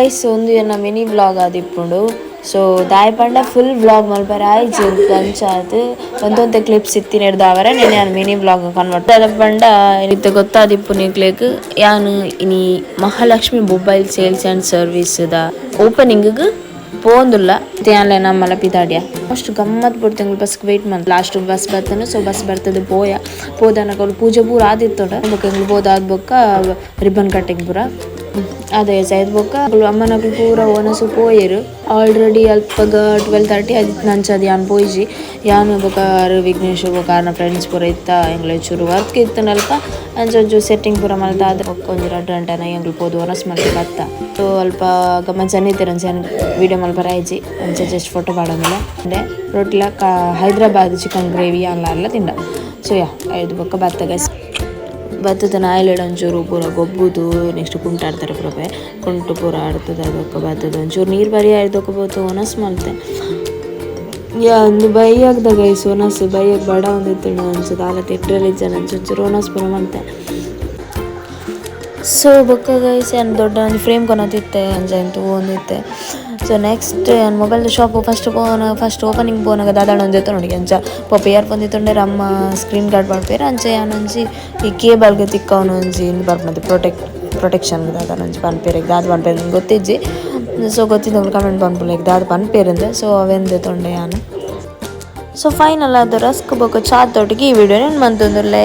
Guys ಒಂದು ನನ್ನ mini vlog ಆದಿಪ್ಪುಂಡು. So ದಾಯೆ ಪಂಡ ಫುಲ್ ವ್ಲಾಗ್ ಮಲ್ಪರೆ ಆಯ್ತು ಅಂಚಾದ್ ಒಂದೊಂದೇ ಕ್ಲಿಪ್ಸ್ ಇತ್ತಿನ ಹಿಡ್ದಾವರೆ ನಾನು ಮಿನಿ ವ್ಲಾಗ್ ಕನ್ವರ್ಟ್ ಅದ ಪಂಡ ಇತ್ತೆ ಗೊತ್ತಾದಿಪ್ಪು ನಿಕ್ಲೇಕ್ ಯಾನು ಇನಿ ಮಹಾಲಕ್ಷ್ಮಿ ಮೊಬೈಲ್ ಸೇಲ್ಸ್ ಆ್ಯಂಡ್ ಸರ್ವೀಸ್ದ ಓಪನಿಂಗ್ ಪೋಂದುಲ್ಲ ತ್ಯಾನ್ಲೆ ನಮ್ಮಲ ಪಿದಾಡ್ಯ ಅಷ್ಟು ಗಮ್ಮತ್ ಬಿಡ್ತಂಗೆ ಬಸ್ಗೆ ವೆಯ್ಟ್ ಮಾಡಿ ಲಾಸ್ಟ್ ಬಸ್ ಬರ್ತನು. ಸೊ ಬಸ್ ಬರ್ತದೆ ಪೋದನಕ ಪೂಜೆ ಪೂರ ಆದಿತ್ತೋಡ ಬೊಕ್ಕ ಎಂಗ್ಳು ಪೋದಾದ ಬೊಕ್ಕ ರಿಬ್ಬನ್ ಕಟ್ಟಿಂಗ್ ಪೂರ ಅದೇ ಸೈದ್ ಬೊಕ್ಕ ಅಮ್ಮನಗಳು ಪೂರ ಓನಸು ಪೋಯರು ಆಲ್ರೆಡಿ ಅಲ್ಪಗ 12:30 ಆದಿತ್ತು ನಂಚದು ಯಾನ್ ಪೋಯ್ಜಿ ಯಾನು ಬೊಕ ವಿಘ್ನೇಶ್ ಬೊಕ ನನ್ನ ಫ್ರೆಂಡ್ಸ್ ಪೂರ ಇತ್ತ ಎಂಗ್ಳು ಚೂರು ವರ್ಕ್ ಇತ್ತು ನಲ್ಪ ಅಂಚೊಂಚು ಸೆಟ್ಟಿಂಗ್ ಪೂರ ಮಲ್ತ ಆದ್ರೆ ಬೊಕ್ಕ ಒಂದು 2 ಗಂಟೆನ ಎಂಗ್ಳು ಪೋದು ಓನಸ್ ಮಲ್ತಿ ಬತ್ತ. ಸೊ ಅಲ್ಪ ಗಮ್ಮತ್ ಜನ ಇತ್ತಾರೆ ಅಂಚೆ ವೀಡಿಯೋ ಮಲ್ಪರ ಆಯ್ಜಿ ಅಂಚೆ ಜಸ್ಟ್ ಫೋಟೋ ಪಾಡೋದಿಲ್ಲ ಅಂದ್ರೆ ರೊಟ್ಟಿಲ ಹೈದ್ರಾಬಾದ್ ಚಿಕನ್ ಗ್ರೇವಿ ಅಲ್ಲ ತಿಂಡ. ಸೊ ಐದು ಬೊಕ್ಕ ಬತ್ತ ಗೈಸ್ ಬತ್ತದ ನಾಯಿಲೆಡ್ ಒಂಚೂರು ಪೂರ ಗೊಬ್ಬುದು ನೆಕ್ಸ್ಟ್ ಕುಂಟಾಡ್ತಾರೆ ಪೂರಪೆ ಕುಂಟು ಪೂರ ಆಡ್ತದೆ ಅದಕ್ಕೆ ಬತ್ತದ ಒಂಚೂರು ನೀರು ಬರಿ ಆಯ್ದಕ್ಕೆ ಬೋದು ಒನಸ್ ಮಲ್ತೆ ಒಂದು ಬೈ ಆಗ್ದ ಗೈಸ್ ಒನಸ್ ಬೈಯಾಗ ಬಡ ಒಂದಿತ್ತು ಅನ್ಸುತ್ತೆ ಆಲ ತೆಟ್ರಲ್ಲಿ ಜನ ಒಂಚೂರು ಒನಸ್ ಪೂರ ಮಲ್ತೆ. ಸೊ ಬೊಕ್ಕ ಗೈಸ್ ಏನು ದೊಡ್ಡ ಒಂದು ಫ್ರೇಮ್ ಕೊನೋತಿತ್ತೆ ಅಂಜಂತು ಒಂದಿತ್ತೆ. So next mobile shop first opening ಪೋನಾಗ ದಾದಾಣ ಒಂದಿತ್ತು ನೋಡಿ ಅಂಚ ಪಪ್ಪ ಇಯರ್ಫೋನ್ ಇತ್ತುಂಡೆ ಅಮ್ಮ ಸ್ಕ್ರೀನ್ ಗಾರ್ಡ್ ಮಾಡ್ಪೇರು ಅಂಚೆ ಯಾನೊಂಜಿ ಈ ಕೇಬಲ್ಗೆ ತಿಕ್ಕವನು ಒಂಜಿ ಇಂದು ಬರ್ಪನದು ಪ್ರೊಟೆಕ್ಷನ್ ದಾದ ಒಂಜಿ ಪನ್ಪೇರಿಗೆ ದಾದ ಪನ್ಪೇರು ಗೊತ್ತಿಜ್ಜಿ. ಸೊ ಗೊತ್ತಿದ್ದವ್ರು ಕಮೆಂಟ್ ಪನ್ಪುಲೆಗ್ ದಾದ ಪನ್ಪೇರಿಂದ ಸೊ ಅವೆಂದು ತೊಂಡೆ ಯಾನು. ಸೊ ಫೈನಲ್ ಅದು ರಸ್ಕ್ ಬೊಕ್ಕ ಚಾತ್ ಒಟ್ಟಿಗೆ ಈ ವಿಡಿಯೋ ನಾನು ಮಂತೊಂದುರ್ಲೆ.